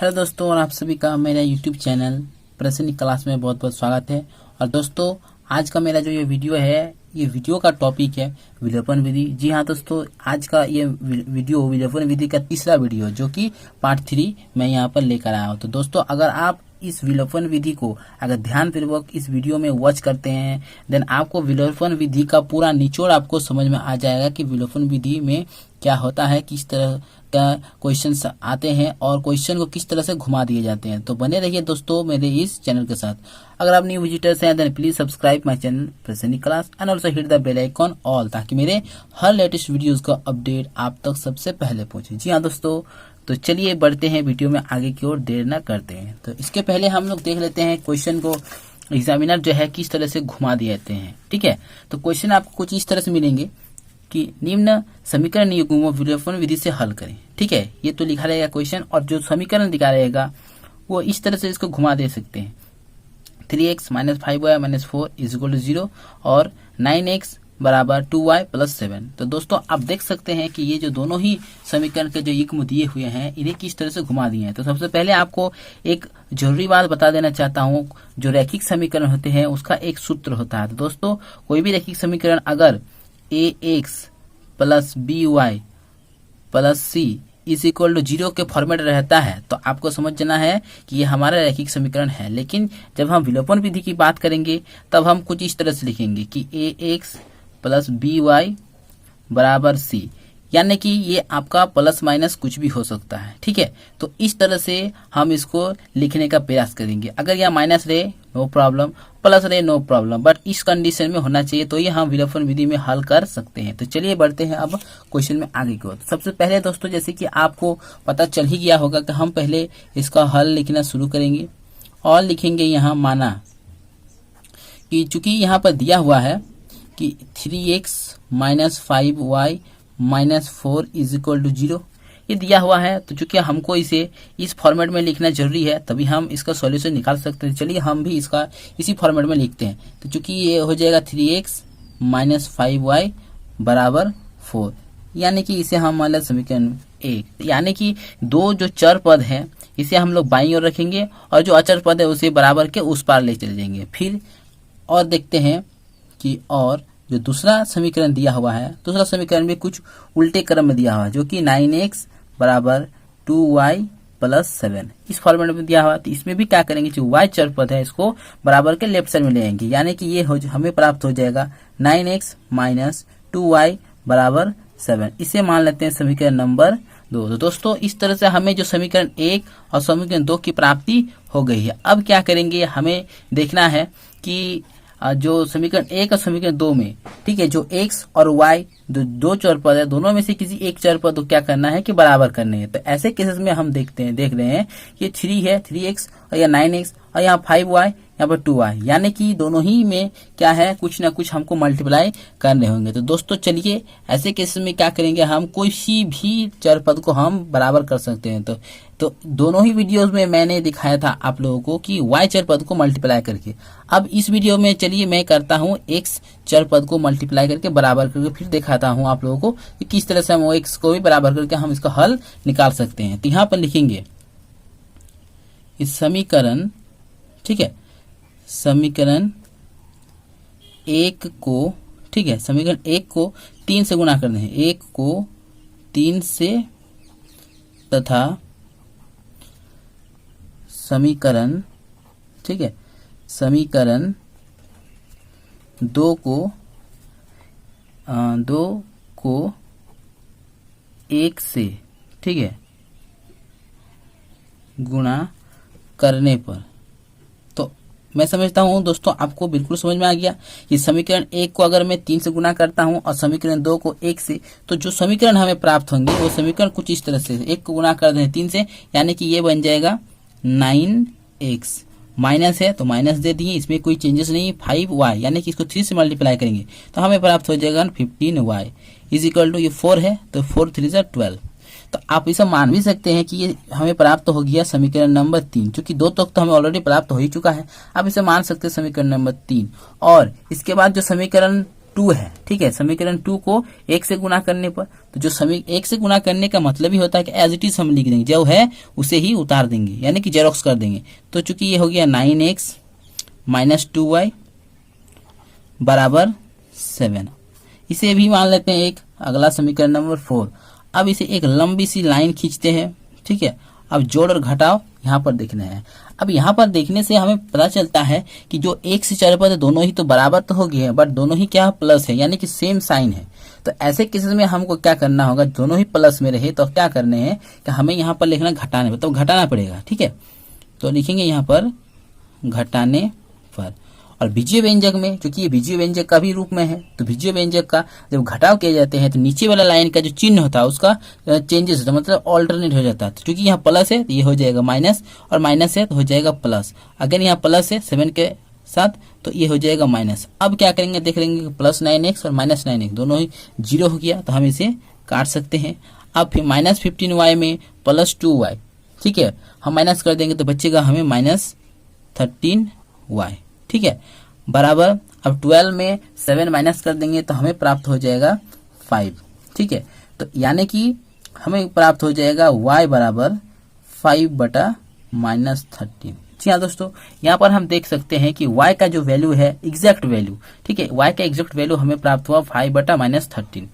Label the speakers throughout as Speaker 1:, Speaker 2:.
Speaker 1: Hello दोस्तों, और आप सभी का मेरा यूट्यूब चैनल प्रसन्न क्लास में बहुत बहुत स्वागत है। और दोस्तों, आज का मेरा जो ये वीडियो है, ये वीडियो का टॉपिक है विलोपन विधि। जी हाँ दोस्तों, आज का ये वीडियो विलोपन विधि का तीसरा वीडियो जो कि पार्ट 3 मैं यहाँ पर लेकर आया हूँ। तो दोस्तों, अगर आप इस विलोपन विधि को अगर ध्यानपूर्वक इस वीडियो में वॉच करते हैं, देन आपको विलोपन विधि का पूरा निचोड़ आपको समझ में आ जाएगा कि विलोपन विधि में क्या होता है, किस तरह का क्वेश्चंस आते हैं और क्वेश्चन को किस तरह से घुमा दिए जाते हैं। तो बने रहिए दोस्तों मेरे इस चैनल के साथ। अगर आप न्यू विजिटर्स हैं then please subscribe my channel Prasann class and also hit the bell icon all, ताकि मेरे हर लेटेस्ट वीडियोस का अपडेट आप तक सबसे पहले पहुंचे। जी हाँ दोस्तों, तो चलिए बढ़ते हैं वीडियो में आगे की ओर, देर न करते हैं। तो इसके पहले हम लोग देख लेते हैं क्वेश्चन को एग्जामिनर जो है किस तरह से घुमा दिए जाते हैं। ठीक है, तो क्वेश्चन आपको कुछ इस तरह से मिलेंगे कि निम्न समीकरण युग्मों विलोपन विधि से हल करें। ठीक है, ये तो लिखा रहेगा क्वेश्चन, और जो समीकरण दिखा रहेगा वो इस तरह से इसको घुमा दे सकते हैं। 3x minus 5y minus 4 is equal to 0 और 9x बराबर 2y प्लस 7। तो दोस्तों, आप देख सकते हैं कि ये जो दोनों ही समीकरण के जो युग्म दिए हुए हैं, इन्हें किस तरह से घुमा दिए हैं। तो सबसे पहले आपको एक जरूरी बात बता देना चाहता हूँ, जो रैखिक समीकरण होते हैं उसका एक सूत्र होता है। तो दोस्तों, कोई भी रैखिक समीकरण अगर ax plus by plus c is equal to 0 के फॉर्मेट रहता है, तो आपको समझ जाना है कि ये हमारा रैखिक समीकरण है। लेकिन जब हम विलोपन विधि की बात करेंगे तब हम कुछ इस तरह से लिखेंगे कि ax प्लस by बराबर c, यानी कि ये आपका प्लस माइनस कुछ भी हो सकता है। ठीक है, तो इस तरह से हम इसको लिखने का प्रयास करेंगे। अगर यह माइनस रहे नो प्रॉब्लम, प्लस रहे नो प्रॉब्लम, बट इस कंडीशन में होना चाहिए, तो ये हम विलोपन विधि में हल कर सकते हैं। तो चलिए बढ़ते हैं अब क्वेश्चन में आगे की ओर। सबसे पहले दोस्तों, जैसे कि आपको पता चल ही गया होगा कि हम पहले इसका हल लिखना शुरू करेंगे और लिखेंगे यहाँ माना कि चूंकि यहाँ पर दिया हुआ है कि 3x minus 5y minus 4 is equal to 0, ये दिया हुआ है। तो चूंकि हमको इसे इस फॉर्मेट में लिखना जरूरी है, तभी हम इसका सॉल्यूशन निकाल सकते हैं। चलिए हम भी इसका इसी फॉर्मेट में लिखते हैं। तो चूंकि ये हो जाएगा 3x माइनस 5y बराबर 4, यानी कि इसे हम मान लें समीकरण 1, यानी कि दो जो चर पद है इसे हम लोग बाईं ओर रखेंगे और जो अचर पद है उसे बराबर के उस पार ले चले जाएंगे। फिर और देखते हैं कि और जो दूसरा समीकरण दिया हुआ है, दूसरा समीकरण में कुछ उल्टे क्रम में दिया हुआ है, जो कि 9x बराबर 2y प्लस 7 इस फॉर्मेट में दिया हुआ है। तो इसमें भी क्या करेंगे, जो y चर पद है इसको बराबर के लेफ्ट साइड में ले आएंगे, यानी कि ये हमें प्राप्त हो जाएगा 9x माइनस 2y बराबर 7। इसे मान लेते हैं समीकरण नंबर 2। तो दोस्तों, इस तरह से हमें जो समीकरण 1 और समीकरण 2 की प्राप्ति हो गई है। अब क्या करेंगे, हमें देखना है कि जो समीकरण 1 और समीकरण 2 में, ठीक है, जो x और y दो चर पद है, दोनों में से किसी एक चर पद को क्या करना है कि बराबर करने हैं। तो ऐसे केसेस में हम देख रहे हैं कि 3 है 3x और या 9x और यहाँ 5y यहाँ पर 2y, यानी कि दोनों ही में क्या है, कुछ ना कुछ हमको मल्टीप्लाई करने होंगे। तो दोस्तों चलिए, ऐसे केसेस में क्या करेंगे, हम कोई सी भी चर पद को हम बराबर कर सकते हैं। तो दोनों ही वीडियोस में मैंने दिखाया था आप लोगों को कि y चर पद को मल्टीप्लाई करके। अब इस वीडियो में चलिए मैं करता हूँ x चर पद को मल्टीप्लाई करके बराबर करके, फिर दिखाता हूँ आप लोगों को कि किस तरह से हम x को भी बराबर करके हम इसका हल निकाल सकते हैं। तो यहाँ पर लिखेंगे इस समीकरण, ठीक है, समीकरण 1 को, ठीक है, समीकरण 1 को 3 से गुणा करते हैं, 1 को 3 से, तथा समीकरण, ठीक है, समीकरण 2 को 1 से, ठीक है, गुणा करने पर। तो मैं समझता हूं दोस्तों आपको बिल्कुल समझ में आ गया कि समीकरण 1 को अगर मैं 3 से गुणा करता हूं और समीकरण 2 को 1 से, तो जो समीकरण हमें प्राप्त होंगे वो समीकरण कुछ इस तरह से, 1 को गुणा कर दें 3 से, यानी कि ये बन जाएगा 9x, माइनस है तो माइनस दे दिए, इसमें कोई चेंजेस नहीं, 5y, यानी कि इसको 3 से मल्टीप्लाई करेंगे तो हमें प्राप्त हो जाएगा 15y इज इक्वल टू, ये 4 है तो 4 3 12। तो आप इसे मान भी सकते हैं कि ये हमें प्राप्त हो गया समीकरण नंबर 3, क्योंकि 2 तक तो हमें ऑलरेडी प्राप्त हो ही चुका है। आप इसे मान सकते हैं समीकरण नंबर 3। और इसके बाद जो समीकरण 2 है, ठीक है। समीकरण 2 को 1 से गुना करने पर, तो जो 1 से गुना करने का मतलब ही होता है कि एज इट इज हम लिख देंगे, जो है उसे ही उतार देंगे, यानी कि जेरोक्स कर देंगे। तो चूंकि ये हो गया 9x माइनस 2y बराबर 7, इसे भी मान लेते हैं एक। अगला समीकरण नंबर 4। अब इसे एक लंबी सी लाइन खींचते हैं, ठीक है। अब जोड़ और घटाव यहाँ पर देखना है। अब यहाँ पर देखने से हमें पता चलता है कि जो 1 से 4 पद है दोनों ही तो बराबर तो हो गए हैं, बट दोनों ही क्या प्लस है, यानी कि सेम साइन है। तो ऐसे केसेस में हमको क्या करना होगा, दोनों ही प्लस में रहे तो क्या करने हैं कि हमें यहाँ पर लिखना घटाने पर, तो घटाना पड़ेगा, ठीक है। तो लिखेंगे यहाँ पर घटाने पर। और बीजीय व्यंजक में, क्योंकि ये बीजीय व्यंजक का भी रूप में है, तो बीजीय व्यंजक का जब घटाव किए जाते हैं तो नीचे वाला लाइन का जो चिन्ह होता है उसका चेंजेस होता है, मतलब ऑल्टरनेट हो जाता है। तो क्योंकि यहाँ प्लस है तो ये हो जाएगा माइनस, और माइनस है तो हो जाएगा प्लस। अगर यहाँ प्लस है 7 के साथ तो ये हो जाएगा माइनस। अब क्या करेंगे, देख लेंगे प्लस 9x और माइनस 9x दोनों ही 0 हो गया, तो हम इसे काट सकते हैं। अब फिर माइनस 15y में प्लस 2y, ठीक है, हम माइनस कर देंगे तो बचेगा हमें माइनस 13y, ठीक है, बराबर। अब 12 में 7 माइनस कर देंगे तो हमें प्राप्त हो जाएगा 5, ठीक है। तो यानी कि हमें प्राप्त हो जाएगा y बराबर 5 बटा माइनस 13। जी हाँ दोस्तों, यहाँ पर हम देख सकते हैं कि y का जो वैल्यू है एग्जैक्ट वैल्यू, ठीक है, y का एग्जैक्ट वैल्यू हमें प्राप्त हुआ 5 बटा माइनस 13।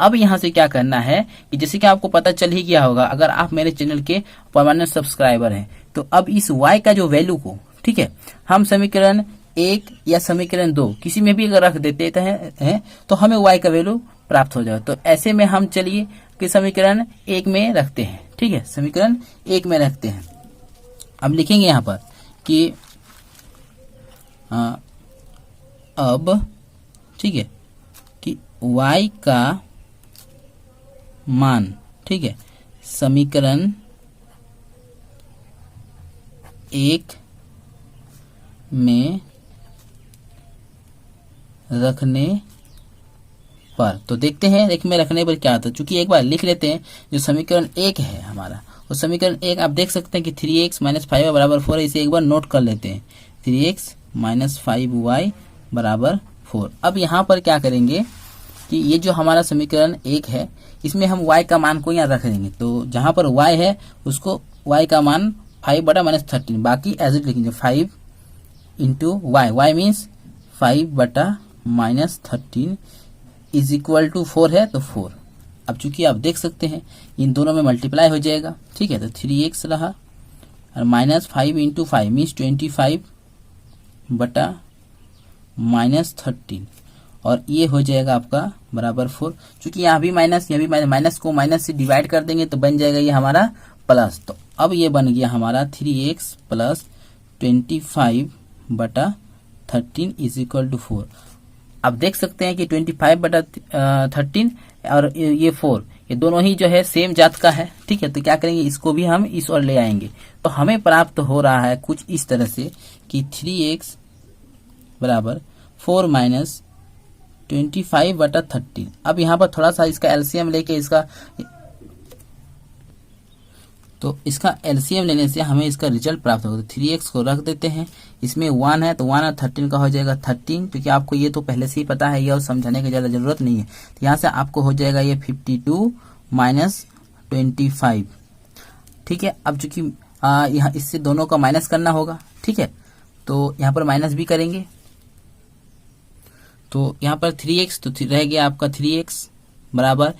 Speaker 1: अब यहाँ से क्या करना है कि जैसे कि आपको पता चल ही गया होगा अगर आप मेरे चैनल के परमानेंट सब्सक्राइबर हैं, तो अब इस y का जो वैल्यू को, ठीक है, हम समीकरण 1 या समीकरण 2 किसी में भी अगर रख देते हैं तो हमें y का वैल्यू प्राप्त हो जाए। तो ऐसे में हम चलिए कि समीकरण 1 में रखते हैं, ठीक है, समीकरण 1 में रखते हैं। अब लिखेंगे यहाँ पर कि अब, ठीक है, कि y का मान, ठीक है, समीकरण 1 में रखने पर, तो देखते हैं एक में रखने पर क्या आता है। चूंकि एक बार लिख लेते हैं जो समीकरण 1 है हमारा, वो समीकरण 1 आप देख सकते हैं कि 3x माइनस 5y बराबर 4 है। इसे एक बार नोट कर लेते हैं, 3x माइनस 5y बराबर 4। अब यहाँ पर क्या करेंगे कि ये जो हमारा समीकरण 1 है इसमें हम y का मान को यहाँ रख देंगे। तो जहाँ पर y है उसको y का मान 5 बटा माइनस 13, बाकी एज इट लिखेंगे 5 इंटू y मीन्स 5 बटा माइनस 13 इज इक्वल टू 4 है तो 4। अब चूंकि आप देख सकते हैं इन दोनों में मल्टीप्लाई हो जाएगा, ठीक है, तो 3x रहा और माइनस 5 इंटू 5 मीन्स 25 बटा माइनस 13, और ये हो जाएगा आपका बराबर 4। चूंकि यहाँ भी माइनस, यहाँ भी माइनस, माइनस को माइनस से डिवाइड कर देंगे तो बन जाएगा ये हमारा प्लस। तो अब ये बन गया हमारा 3x प्लस 25 बटा 13 इज इक्वल टू 4। अब देख सकते हैं कि 25 बटा 13 और ये 4, ये दोनों ही जो है सेम जात का है, ठीक है। तो क्या करेंगे, इसको भी हम इस ओर ले आएंगे, तो हमें प्राप्त हो रहा है कुछ इस तरह से कि 3x बराबर 4 माइनस 25 बटा 13। अब यहाँ पर थोड़ा सा इसका एलसीएम लेके इसका एलसीएम लेने से हमें इसका रिजल्ट प्राप्त होगा। 3x को रख देते हैं, इसमें 1 है तो 1 और 13 का हो जाएगा 13, क्योंकि आपको ये तो पहले से ही पता है, ये और समझाने की ज़्यादा ज़रूरत नहीं है। तो यहाँ से आपको हो जाएगा ये 52 माइनस 25, ठीक है। अब चूंकि यहाँ इससे दोनों का माइनस करना होगा, ठीक है, तो यहाँ पर माइनस भी करेंगे। तो यहाँ पर 3x तो रह गया आपका 3x बराबर,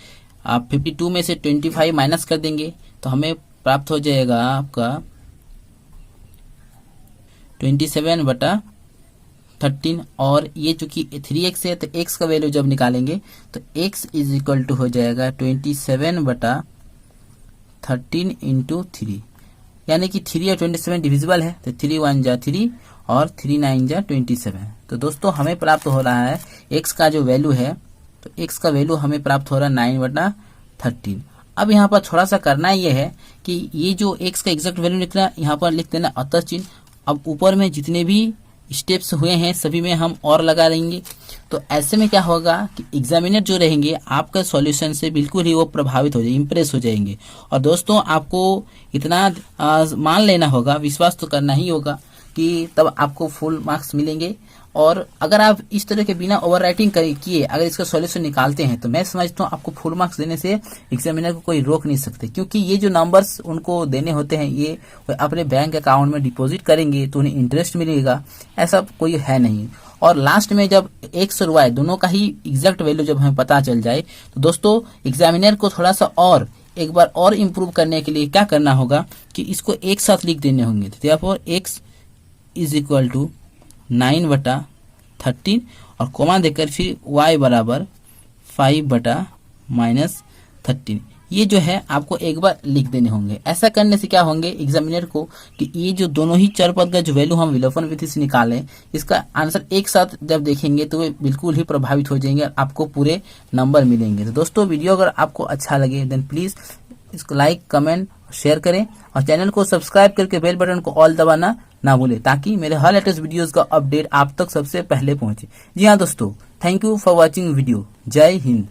Speaker 1: आप 52 में से 25 माइनस कर देंगे तो हमें प्राप्त हो जाएगा आपका 27 बटा 13, और ये चूंकि 3x है तो x का वैल्यू जब निकालेंगे तो x इज इक्वल टू हो जाएगा 27 बटा 13 इंटू 3, यानी कि 3 और 27 डिविजिबल है, तो 3 1 जा 3 और 3 9 जा 27। तो दोस्तों हमें प्राप्त हो रहा है x का जो वैल्यू है, तो x का वैल्यू हमें प्राप्त हो रहा है 9 बटा 13। अब यहाँ पर थोड़ा सा करना ये है कि ये जो x का एग्जैक्ट वैल्यू निकला यहाँ पर लिख देना अतः चिन्ह। अब ऊपर में जितने भी स्टेप्स हुए हैं सभी में हम और लगा लेंगे। तो ऐसे में क्या होगा कि एग्जामिनर जो रहेंगे आपका सॉल्यूशन से बिल्कुल ही वो प्रभावित हो जाए, इम्प्रेस हो जाएंगे। और दोस्तों आपको इतना मान लेना होगा, विश्वास तो करना ही होगा कि तब आपको फुल मार्क्स मिलेंगे। और अगर आप इस तरह के बिना ओवर राइटिंग किए अगर इसका सॉल्यूशन निकालते हैं तो मैं समझता हूँ आपको फुल मार्क्स देने से एग्जामिनर को कोई रोक नहीं सकते, क्योंकि ये जो नंबर्स उनको देने होते हैं ये अपने बैंक अकाउंट में डिपॉजिट करेंगे तो उन्हें इंटरेस्ट मिलेगा, ऐसा कोई है नहीं। और लास्ट में जब एक्स और वाई दोनों का ही एग्जैक्ट वैल्यू जब हमें पता चल जाए तो दोस्तों एग्जामिनर को थोड़ा सा और एक बार और इम्प्रूव करने के लिए क्या करना होगा कि इसको एक साथ लिख देने होंगे। तो एक्स इज इक्वल टू 9/13 और कोमा देकर फिर y बराबर 5/-13, ये जो है आपको एक बार लिख देने होंगे। ऐसा करने से क्या होंगे एग्जामिनर को कि ये जो दोनों ही चर पद का जो वैल्यू हम विलोपन विधि से निकालें इसका आंसर एक साथ जब देखेंगे तो वे बिल्कुल ही प्रभावित हो जाएंगे और आपको पूरे नंबर मिलेंगे। तो दोस्तों वीडियो अगर आपको अच्छा लगे देन प्लीज इसको लाइक कमेंट शेयर करें और चैनल को सब्सक्राइब करके बेल बटन को ऑल दबाना ना भूलें ताकि मेरे हर लेटेस्ट वीडियोस का अपडेट आप तक सबसे पहले पहुंचे। जी हाँ दोस्तों, thank you for watching video. जय हिंद।